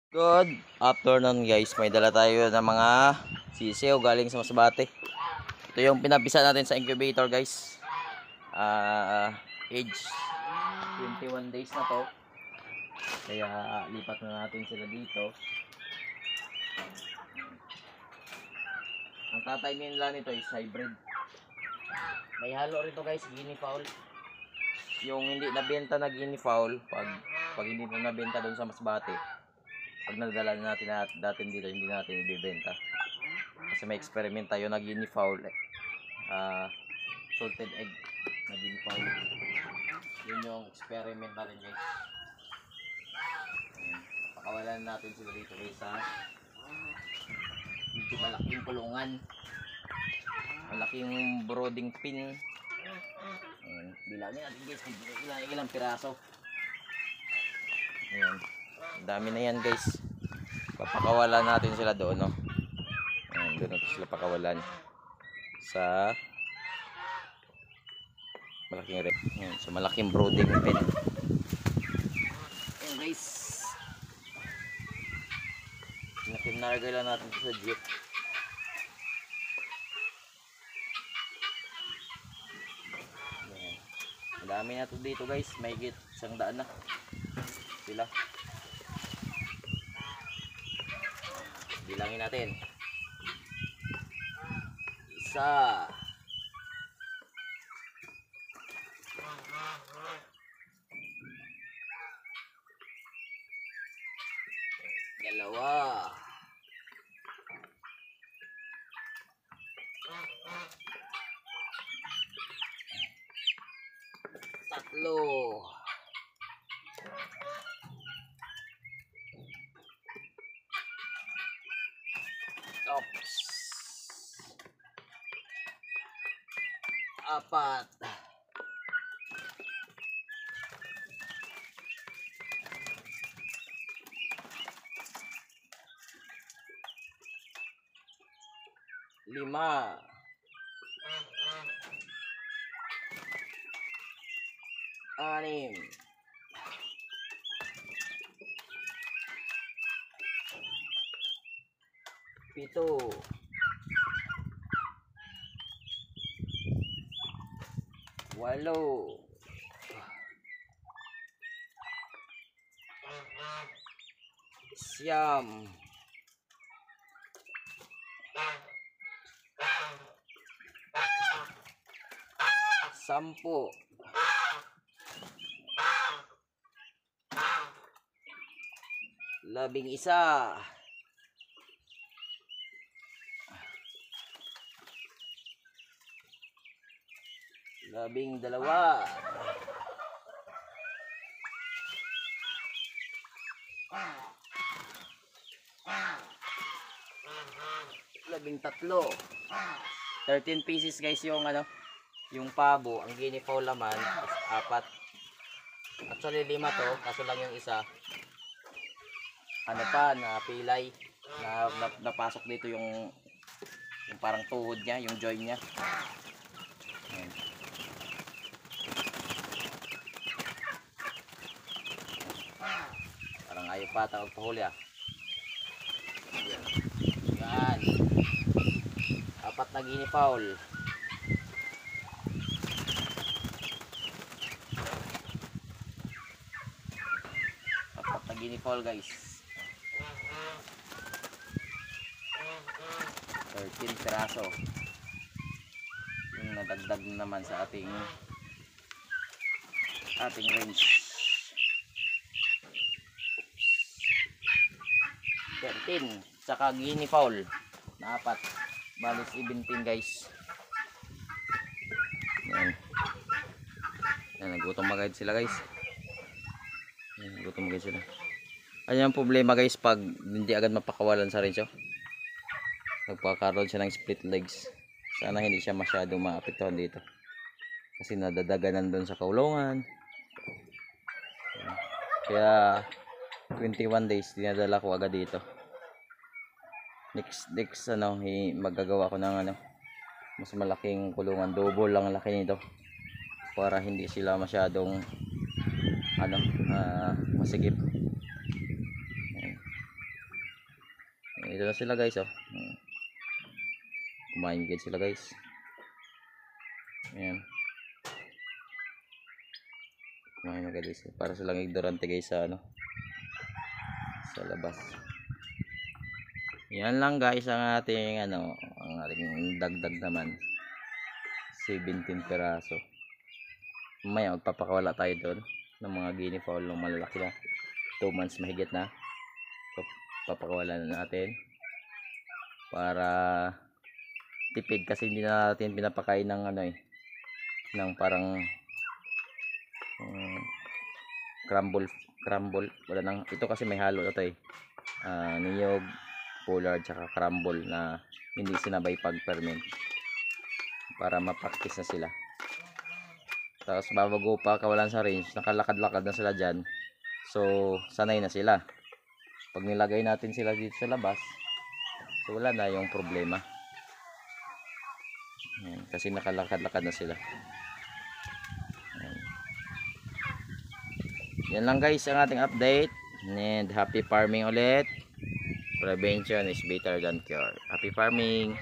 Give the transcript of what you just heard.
Good afternoon guys, may dala tayo ng mga sisiw galing sa Masbate. Ito yung pinapisa natin sa incubator guys. Age 21 days na to. Kaya lipat na natin sila dito. Ang tatay nila nito is hybrid. May halo rito guys, guinea fowl. Yung hindi nabenta na guinea fowl, pag hindi na nabenta doon sa Masbate, pag nadala natin dito, hindi natin ibibenta. Kasi may experiment tayo na guinea fowl, salted egg na guinea fowl. Yun yung experiment natin guys. Pakawalan natin sila dito guys sa medyo malaking kulungan, malaking brooding pin. Bilangin natin guys, ilang piraso. Ayan, dami na yan guys. Papakawalan natin sila doon, no? Ayan, doon natin sila pakawalan sa malaking red. Ayan, sa malaking brooding pen. Ayan guys, nakinarga lang natin sa jeep. Ayan, madami na to dito guys, may higit 100 na sila. Bilangin natin. Isa, dalawa, tatlo, tops, apat, lima, anim, pito, walo, siyam, sampu, labing isa, labing dalawa, labing tatlo. 13 pieces guys yung yung pabo. Ang guinea fowl naman apat. Actually 5 to, kaso lang yung isa na pilay na napasok dito yung parang tuhod niya, yung joint niya. Ayan. Parang ayaw pa tawag pahuli Yan. Apat na guinea fowl. Apat na guinea fowl guys. 13 piraso. Yung nadagdag naman sa ating range. 13 saka guinea fowl na apat, bali 17 guys. Yan, nagutom magayad sila guys. Nagutom magayad sila. Ayan ang problema guys, pag hindi agad mapakawalan sa range, nagpakaroon siya ng split legs. Sana hindi siya masyadong maapektuhan dito kasi nadadaganan doon sa kaulungan. Kaya 21 days dinadala ko agad dito. Next magagawa ko ng mas malaking kulungan, double lang laki nito para hindi sila masyadong masigip. Ito na sila guys, oh. Kumain guys sila guys. Ayan. Kumain na guys. Para silang ignorante guys sa ano, sa labas. Yan lang guys ang ating ano, ang ating dagdag naman. 17 peraso. Mamaya magpapakawala tayo doon ng mga guinea fowl ng malalaki na 2 months mahigit na. So, papakawala na natin para tipid kasi hindi na natin pinapakain ng ano ng parang crumble wala nang ito kasi may halo na to niyog, pollard tsaka crumble na hindi sinabay pag ferment para mapaktis na sila. Tapos babago pa kawalan sa range, nakalakad-lakad na sila dyan, so sanay na sila. Pag nilagay natin sila dito sa labas, so wala na yung problema. Ayan, kasi nakalakad-lakad na sila. Ayan. Yan lang guys ang ating update, and happy farming ulit. Prevention is better than cure. Happy farming.